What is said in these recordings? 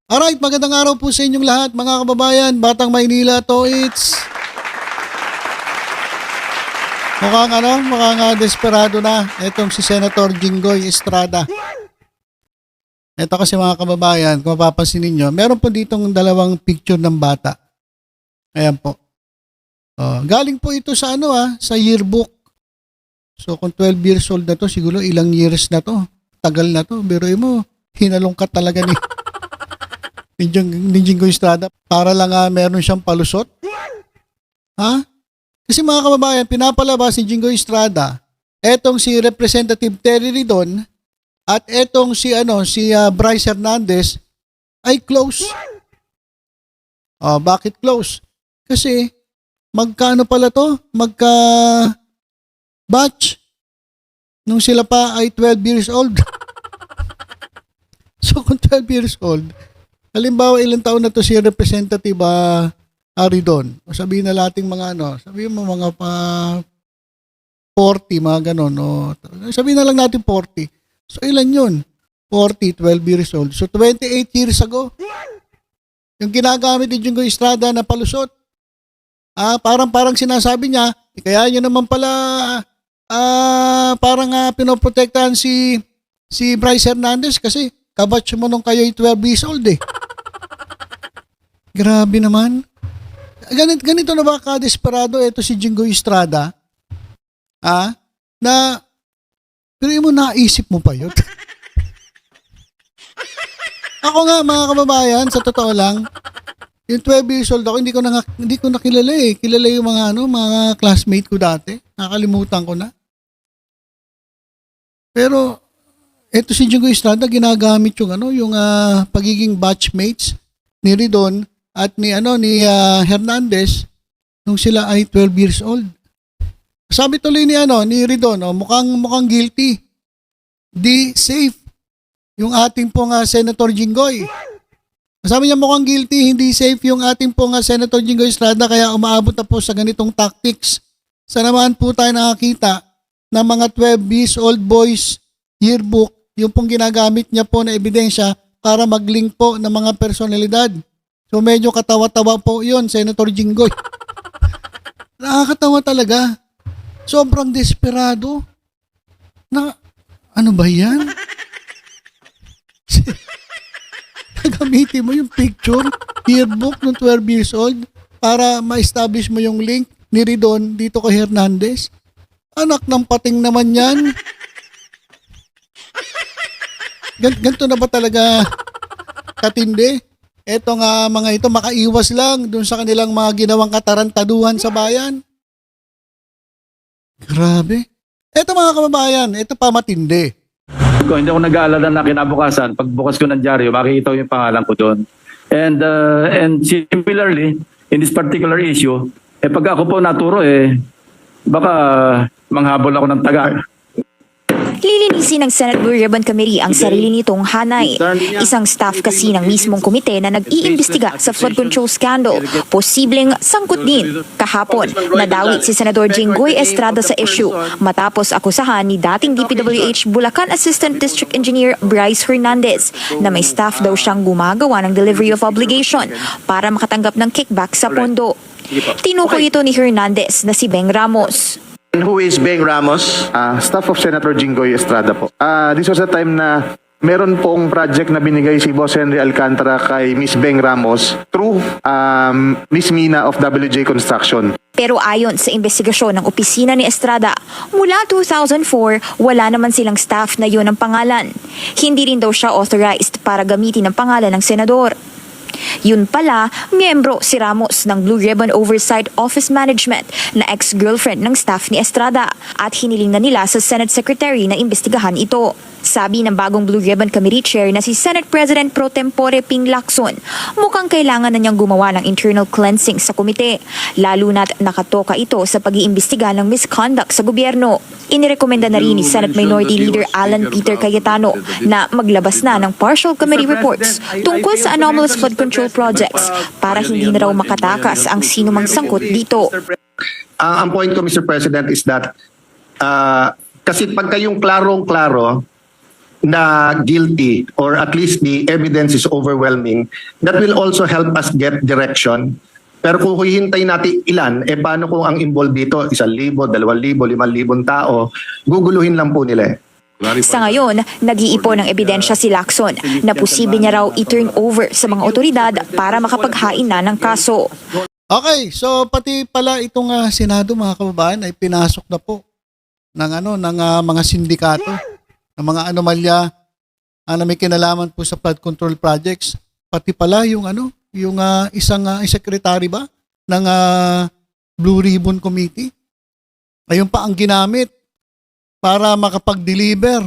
Alright, magandang araw po sa inyong lahat, mga kababayan, Batang Maynila to it's... mukhang desperado na itong si Senator Jinggoy Estrada. Ito kasi mga kababayan, kung mapapansin ninyo, meron po ditong dalawang picture ng bata. Ayan po. Galing po ito sa sa yearbook. So kung 12 years old na to, siguro ilang years na to. Tagal na to. Biruin mo, hinalungkat talaga ni Jinggoy Estrada para lang meron siyang palusot. Ha? Kasi mga kababayan, pinapalabas ni Jinggoy Estrada, etong si Representative Terry Ridon at etong si Bryce Hernandez ay close. Bakit close? Kasi magkaano pala to? Batch nung sila pa ay 12 years old. So kung 12 years old, halimbawa ilang taon na to si Representative Ridon. O sabihin na nating mga sabihin mo mga 40, mga ganon. O, sabihin na lang natin 40. So ilan yun? 40, 12 years old. So 28 years ago, yung ginagamit ni Jinggoy Estrada na palusot. Parang sinasabi niya, kaya nyo naman pala pinoprotektahan si Bryce Hernandez kasi kabatch mo nung kayo'y 12 years old eh. Grabe naman. Ganito na ba ka-desperado ito si Jinggoy Estrada? Pero mo naisip mo pa yun? Ako nga mga kababayan, sa totoo lang, yung 12 years old ako, hindi ko nakilala eh. Kilala yung mga classmate ko dati. Nakalimutan ko na. Pero ito si Jinggoy Estrada ginagamit yung pagiging batchmates ni Ridon at ni Hernandez nung sila ay 12 years old. Sabi tuloy ni Ridon, mukhang guilty. Di safe yung ating pong Senator Jinggoy. Sabi niya mukhang guilty, hindi safe yung ating pong Senator Jinggoy Estrada kaya umaabot na po sa ganitong tactics. Sa naman po tayo nakakita ng mga 12 years old boys yearbook, yung pong ginagamit niya po na ebidensya para mag-link po ng mga personalidad. So medyo katawa-tawa po yun, Senator Jinggoy. Nakakatawa talaga. Sobrang desperado. Ano ba yan? Gamitin mo yung picture, yearbook ng 12 years old para ma-establish mo yung link ni Ridon dito kay Hernandez. Anak ng pating naman yan. Ganito na ba talaga katindi? Eto nga mga ito makaiwas lang dun sa kanilang mga ginawang katarantaduhan sa bayan. Grabe. Eto mga kababayan, ito pa matindi. Kung hindi ako nag-aalala na kinabukasan, pagbukas ko ng dyaryo, makikita yung pangalan ko doon. And similarly, in this particular issue, pag ako po naturo, baka manghabol ako ng taga. Lilinisin ng Senate Blue Ribbon Committee ang sarili nitong hanay. Isang staff kasi ng mismong komite na nag-iimbestiga sa flood control scandal. Posibleng sangkot din. Kahapon, nadawit si Senador Jinggoy Estrada sa issue matapos akusahan ni dating DPWH Bulacan Assistant District Engineer Bryce Hernandez na may staff daw siyang gumagawa ng delivery of obligation para makatanggap ng kickback sa pondo. Tinukoy ito ni Hernandez na si Beng Ramos. Who is Beng Ramos? Staff of Senator Jinggoy Estrada po. This was a time na meron pong project na binigay si Boss Henry Alcantara kay Miss Beng Ramos through Miss Mina of WJ Construction. Pero ayon sa investigasyon ng opisina ni Estrada, mula 2004, wala naman silang staff na yun ang pangalan. Hindi rin daw siya authorized para gamitin ang pangalan ng senador. Yun pala, miyembro si Ramos ng Blue Ribbon Oversight Office Management na ex-girlfriend ng staff ni Estrada at hiniling na nila sa Senate Secretary na imbestigahan ito. Sabi ng bagong Blue Ribbon Committee Chair na si Senate President Pro Tempore Ping Lacson, mukhang kailangan na niyang gumawa ng internal cleansing sa komite, lalo na't nakatoka ito sa pag-iimbestiga ng misconduct sa gobyerno. Inirekomenda na rin ni Senate Minority Leader Alan Peter Cayetano na maglabas na ng partial committee reports tungkol sa anomalous flood control projects para hindi na raw makatakas ang sinumang sangkot dito. Ang point ko, Mr. President, is that kasi pagka yung klarong-klaro, na guilty or at least the evidence is overwhelming, that will also help us get direction. Pero kung hihintay natin ilan, paano kung ang involved dito, 1,000, 2,000, 5,000 tao, guguluhin lang po nila eh. Sa ngayon, nag-iipon ng ebidensya si Lacson na posible niya raw i-turn over sa mga otoridad para makapaghain na ng kaso. Okay, so pati pala itong Senado mga kababayan ay pinasok na po ng mga sindikato, ng mga anomalya na may kinalaman po sa flood control projects. Pati pala yung isang secretary ba ng Blue Ribbon Committee. Ayun pa ang ginamit para makapag-deliver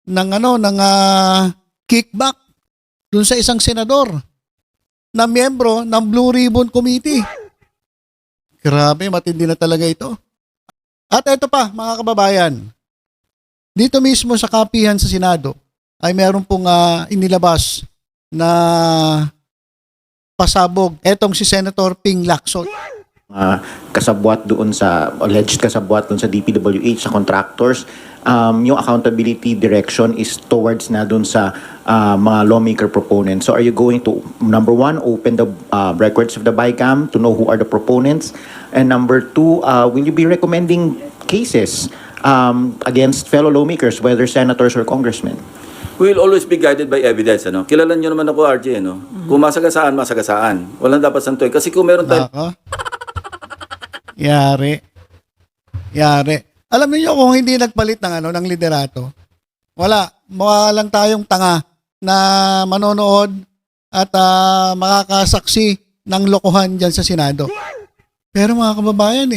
ng kickback dun sa isang senador na miyembro ng Blue Ribbon Committee. Grabe, matindi na talaga ito. At ito pa, mga kababayan, dito mismo sa kapihan sa Senado ay meron pong inilabas na pasabog. Etong si Senator Ping Lacson. Kasabwat doon sa alleged kasabwat doon sa DPWH sa contractors, yung accountability direction is towards na doon sa mga lawmaker proponents. So are you going to, number one, open the records of the BICAM to know who are the proponents, and number two, will you be recommending cases against fellow lawmakers, whether senators or congressmen? We will always be guided by evidence. Kilala nyo naman ako, RJ. Kung masagasaan, masagasaan. Walang dapat santuin. Kasi kung meron tayo... Yari. Alam niyo kung hindi nagpalit ng liderato, walang tayong tanga na manonood at makakasaksi ng lokohan dyan sa Senado. Pero mga kababayan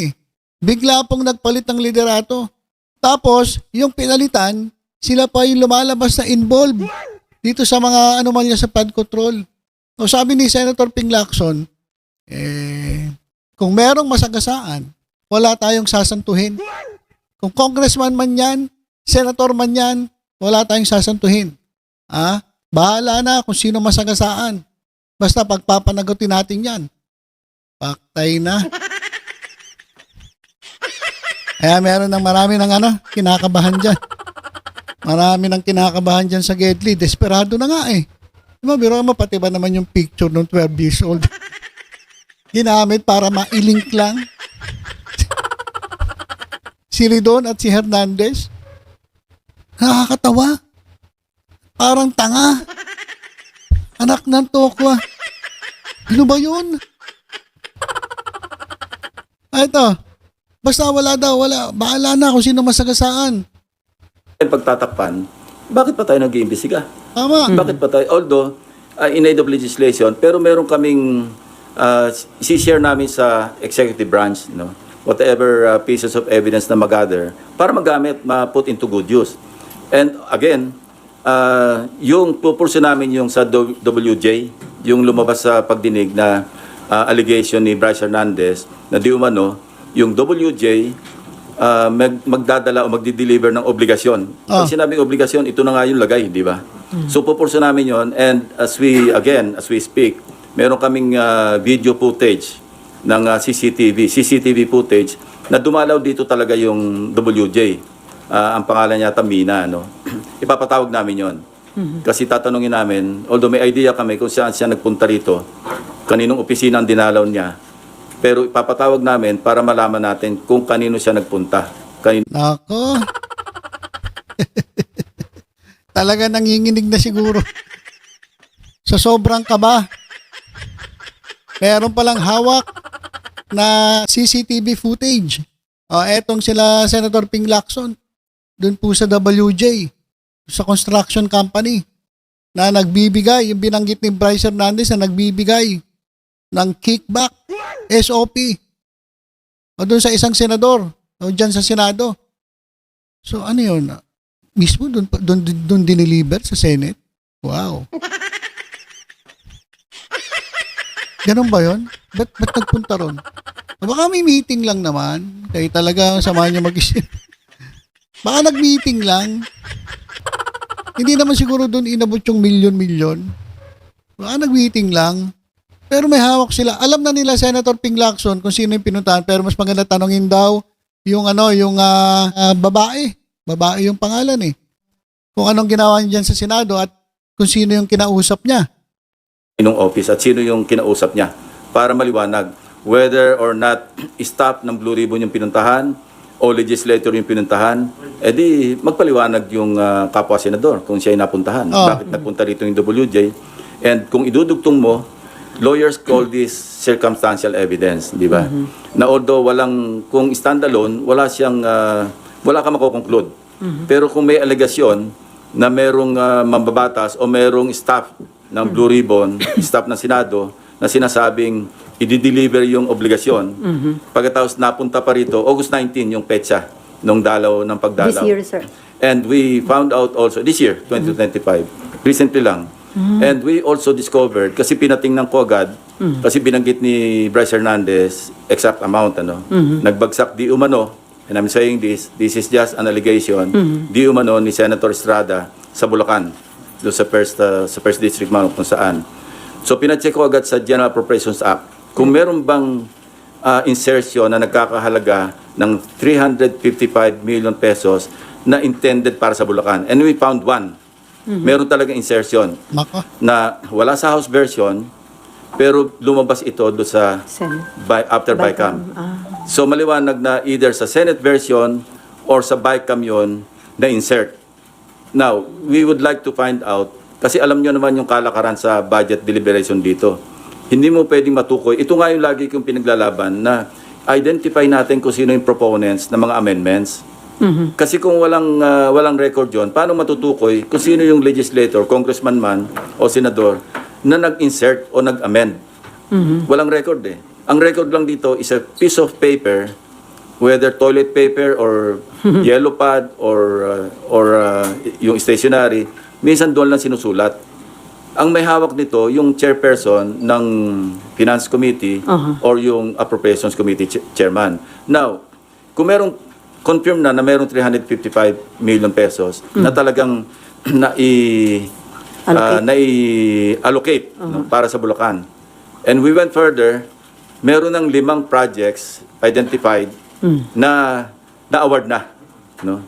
bigla pong nagpalit ng liderato. Tapos, yung pinalitan, sila pa yung lumalabas na involved dito sa mga anomalya sa flood control. O sabi ni Senator Ping Lacson, kung merong masagasaan, wala tayong sasantuhin. Kung congressman man yan, senator man yan, wala tayong sasantuhin. Bahala na kung sino masagasaan. Basta pagpapanagutin natin yan. Paktay na. Kaya meron marami ng kinakabahan dyan. Marami ng kinakabahan dyan sa Gedli. Desperado na nga Diba, biro mo, pati ba naman yung picture ng 12 years old? Ginamit para ma-link lang si Ridon at si Hernandez. Nakakatawa. Parang tanga. Anak ng tokwa. Ano ba yun? Ito. Basta wala. Bahala na kung sino masagasaan. Pagtatakpan, bakit pa tayo nag-iimbestiga? Tama. Bakit pa tayo? Although, in aid of legislation, pero meron kaming i-share namin sa executive branch, whatever pieces of evidence na mag-gather para magamit, ma-put into good use. And again, yung pupulso namin yung sa WJ, yung lumabas sa pagdinig na allegation ni Bryce Hernandez na di umano, yung WJ magdadala o magdi-deliver ng obligasyon. Pag sinabing obligasyon, ito na nga yung lagay, di ba? So pupulso namin yon, and as we speak, meron kaming video footage ng CCTV footage na dumalaw dito talaga yung WJ. Ang pangalan niya Mina, Ipapatawag namin yon. Kasi tatanungin namin, although may idea kami kung saan siya nagpunta rito, kaninong opisina ang dinalaw niya, pero ipapatawag namin para malaman natin kung kanino siya nagpunta. Nako. Talaga nanginginig na siguro. Sa sobrang kaba. Meron palang hawak na CCTV footage. Etong sila Senator Ping Lacson. Doon po sa WJ, sa construction company, na nagbibigay, yung binanggit ni Bryce Hernandez na nagbibigay ng kickback, SOP. O doon sa isang senador, o dyan sa Senado. So ano yun? Mismo doon diniliver sa Senate? Wow. Ganun ba yun? Ba't nagpunta ron? Baka may meeting lang naman. Kaya talaga samahan niyo mag-isip. Baka nag-meeting lang. Hindi naman siguro doon inabot yung milyon-milyon. Baka nag-meeting lang. Pero may hawak sila. Alam na nila Senator Ping Lacson kung sino yung pinuntahan. Pero mas maganda tanongin daw yung babae. Babae yung pangalan kung anong ginawa niya dyan sa Senado at kung sino yung kinausap niya. Inong office at sino yung kinausap niya para maliwanag whether or not staff ng Blue Ribbon yung pinuntahan o legislator yung pinuntahan, edi magpaliwanag yung kapwa senador kung siya ay napuntahan. Oh. Bakit nagpunta rito yung WJ? And kung idudugtong mo, lawyers call this circumstantial evidence, di ba? Na although kung standalone, wala ka makukonclude. Pero kung may alegasyon na merong mambabatas o merong staff ng Blue Ribbon, staff ng Senado, na sinasabing i-deliver yung obligasyon. Pagkatapos napunta pa rito, August 19 yung petsa nung ng pagdalaw. This year, sir. And we found out also, this year, 2025, recently lang. And we also discovered, kasi pinatingnan ko agad, kasi binanggit ni Bryce Hernandez, exact amount, nagbagsak di umano, and I'm saying this is just an allegation, di umano ni Senator Estrada sa Bulacan, doon sa first district man kung saan. So pinacheck ko agad sa General Appropriations Act kung meron bang insertion na nagkakahalaga ng 355 million pesos na intended para sa Bulacan. And we found one. Meron talaga insertion Nako. na wala sa House version pero lumabas ito doon sa Senate. after BICAM. So maliwanag na either sa Senate version or sa BICAM yun na insert. Now, we would like to find out, kasi alam nyo naman yung kalakaran sa budget deliberation dito. Hindi mo pwedeng matukoy. Ito nga yung lagi kong pinaglalaban na identify natin kung sino yung proponents ng mga amendments. Kasi kung walang record yon, paano matutukoy kung sino yung legislator, congressman man o senador na nag-insert o nag-amend? Walang record eh. Ang record lang dito is a piece of paper, whether toilet paper or yellow pad or yung stationery, minsan doon lang sinusulat. Ang may hawak nito, yung chairperson ng Finance Committee or yung Appropriations Committee chairman. Now, kung merong confirm na merong 355 million pesos na talagang nai-allocate para sa Bulacan. And we went further, meron ng 5 projects identified na na-award na, no?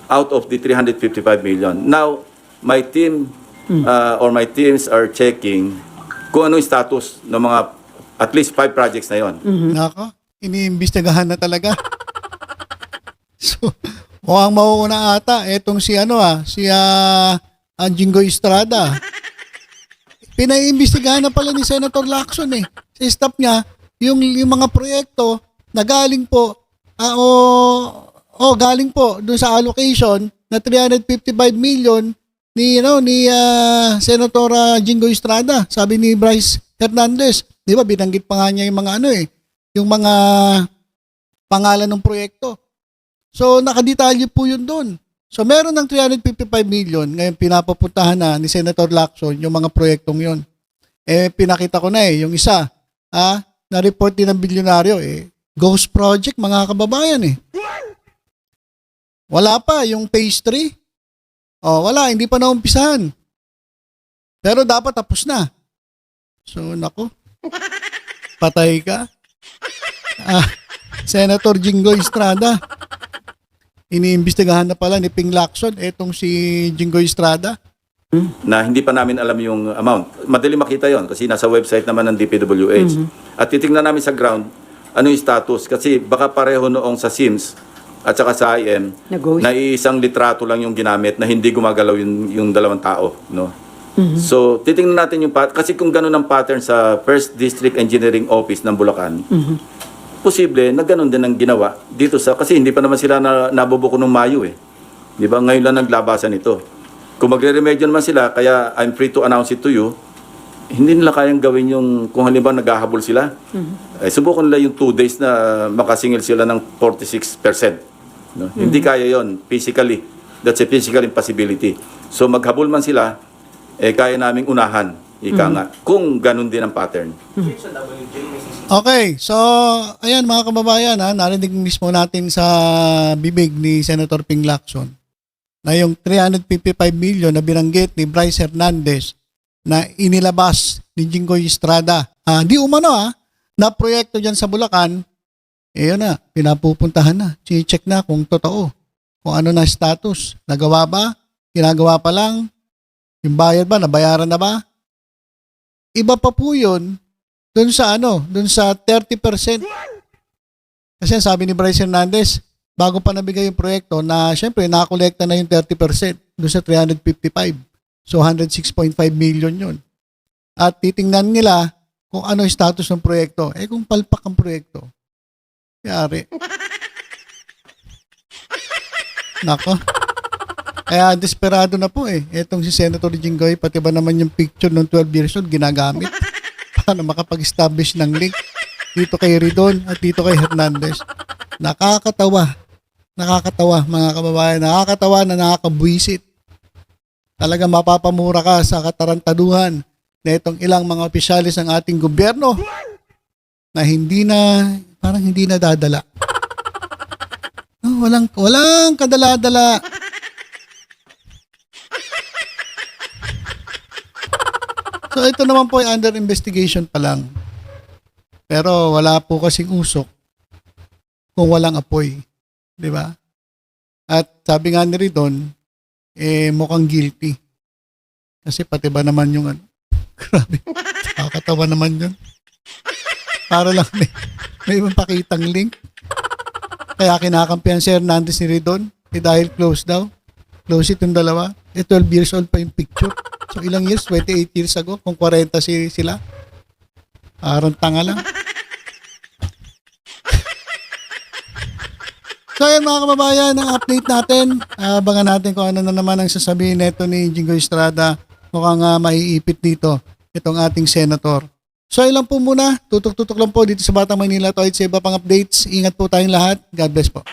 Out of the 355 million. Now, my team or my teams are checking kung ano yung status ng mga at least 5 projects na yon. Nako. Iniimbestigahan na talaga. So, mukhang mauuna ata etong si Jinggoy Estrada. Pinaiimbestigahan na pala ni Senator Lacson eh. Sa staff niya, yung mga proyekto na galing po galing po doon sa allocation na 355 million ni Senator Jinggoy Estrada. Sabi ni Bryce Hernandez, 'di ba binanggit pa nga niya yung mga yung mga pangalan ng proyekto. So nakadetalye po yun doon. So meron ng 355 million, ngayon pinapapuntahan na ni Senator Lacson yung mga proyektong yun. Pinakita ko na yung isa, na-report din ng bilyonaryo, ghost project mga kababayan Wala pa yung phase 3. Wala, hindi pa naumpisahan. Pero dapat tapos na. So nako, patay ka. Senator Jinggoy Estrada. Iniimbestigahan na pala ni Ping Lacson etong si Jinggoy Estrada. Na hindi pa namin alam yung amount. Madali makita yon kasi nasa website naman ng DPWH. At titingnan namin sa ground ano yung status kasi baka pareho noong sa SIMS at saka sa IM na isang litrato lang yung ginamit na hindi gumagalaw yung dalawang tao, no? So titingnan natin yung kasi kung gano'n ang pattern sa First District Engineering Office ng Bulacan, posible na gano'n din ang ginawa dito kasi hindi pa naman sila nabubuko ng Mayo Di ba? Ngayon lang naglabasan ito. Kung magre-remedyo naman sila, kaya I'm free to announce it to you, hindi nila kayang gawin yung, kung halimbawa naghahabol sila, subukan nila yung 2 days na makasingil sila ng 46%. No? Hindi kaya yon physically. That's a physical impossibility. So maghabol man sila, kaya naming unahan, nga, kung ganun din ang pattern. Okay, so ayan mga kababayan, narinig mismo natin sa bibig ni Senator Ping Lacson na yung 355 million na binanggit ni Bryce Hernandez na inilabas ni Jinggoy Estrada. Di umano na proyekto dyan sa Bulacan, yun na, pinapupuntahan na. Check na kung totoo. Kung ano na status. Nagawa ba? ginagawa pa lang, yung bayad ba, nabayaran na ba? Iba pa po yun dun sa dun sa 30%. Kasi sabi ni Bryce Hernandez, bago pa nabigay yung proyekto na syempre nakakolekta na yung 30% dun sa 355. So 106.5 million yun. At titingnan nila kung ano yung status ng proyekto. Kung palpak ang proyekto, yari. Nako. Kaya desperado na po etong si Senator Jinggoy, pati ba naman yung picture ng 12 years old ginagamit para makapag-establish ng link dito kay Ridon at dito kay Hernandez. Nakakatawa. Nakakatawa mga kababayan. Nakakatawa na nakakabwisit. Talaga mapapamura ka sa katarantaduhan na itong ilang mga opisyalis ng ating gobyerno na parang hindi na dadala. No, walang kadala-dala. So ito naman po ay under investigation pa lang. Pero wala po kasing usok kung walang apoy. Di ba? At sabi nga ni Ridon, mukhang guilty. Kasi pati ba naman yung grabe, nakakatawa naman yun. Para lang may mapakitang link. Kaya kinakampihan si Hernandez ni Ridon, dahil close daw. Close it yung dalawa. 12 years old pa yung picture. So ilang years? 28 years ago. Kung 40 sila. Parang tanga lang. So ayan mga kababayan, ang update natin. Abangan natin kung ano na naman ang sasabihin neto ni Jinggoy Estrada. Mukhang maiipit dito itong ating senator. So ayun lang po muna. Tutok-tutok lang po dito sa Batang Manila. To sa iba pang updates. Ingat po tayong lahat. God bless po.